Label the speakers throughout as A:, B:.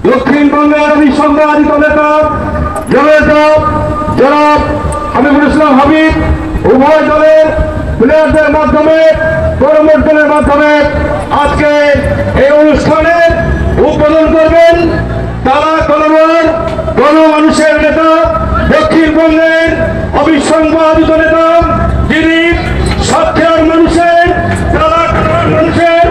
A: দক্ষিণবঙ্গের অবিসংবাদিত নেতা জনাব হাবিবুল ইসলাম হাবিব উভয় দলের প্লেয়ারদের মাধ্যমে প্রমোটরের মাধ্যমে আজকে এই অনুষ্ঠানের উদ্বোধন করবেন তারা কলরোয়ার গণমানুষের নেতা, দক্ষিণবঙ্গের অবিসংবাদিত নেতা, যিনি সাতক্ষীরার মানুষের তারা কলরোয়ার মানুষের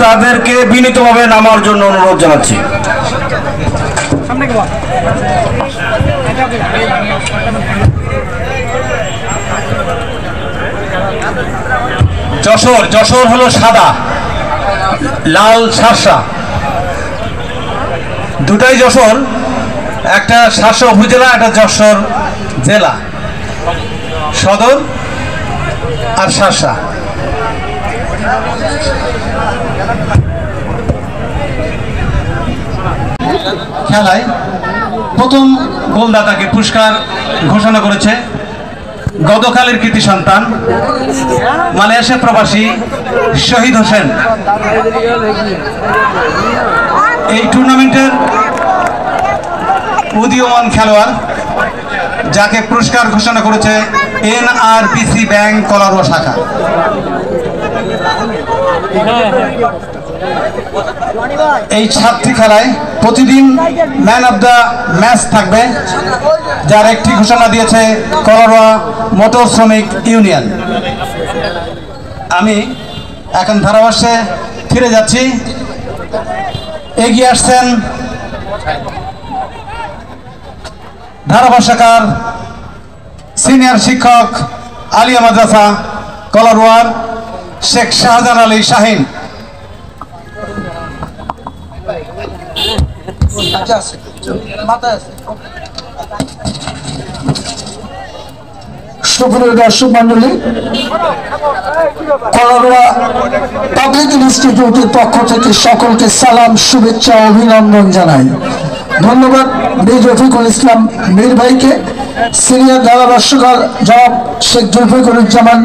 A: তাদেরকে বিনীতভাবে নামার জন্য অনুরোধ জানাচ্ছি। যশোর হলো সাদা, লাল শার্শা, দুটাই যশোর, একটা শার্শা উপজেলা, একটা যশোর জেলা সদর আর শার্শা। খেলায় প্রথম গোলদাতাকে পুরস্কার ঘোষণা করেছে গতকালের কৃতি সন্তান মালয়েশিয়া প্রবাসী শহীদ হোসেন। এই টুর্নামেন্টের উদীয়মান খেলোয়াড় যাকে পুরস্কার ঘোষণা করেছে NRBC ব্যাংক কলারোয়া শাখা। এই 7টি খেলায় প্রতিদিন ম্যান অব দ্য ম্যাচ থাকবে, যার একটি ঘোষণা দিয়েছে কলারোয়া মোটর শ্রমিক ইউনিয়ন। আমি এখন ধারাভাষ্যে ফিরে যাচ্ছি। এগিয়ে আসছেন ধারাভাষ্যকার সিনিয়র শিক্ষক আলিয়া মাদ্রাসা কলারোয়ার শেখ শাহজাহান আলী শাহিন।
B: সুপ্রিয় দর্শক মন্ডলী, কলারোয়া পাবলিক ইনস্টিটিউটের পক্ষ থেকে সকলকে সালাম, শুভেচ্ছা, অভিনন্দন জানাই। ধন্যবাদ মীর রফিকুল ইসলাম মীর ভাইকে, সিনিয়র ধারাভাষ্যকার জনাব শেখ জুলফিকারুজ্জামান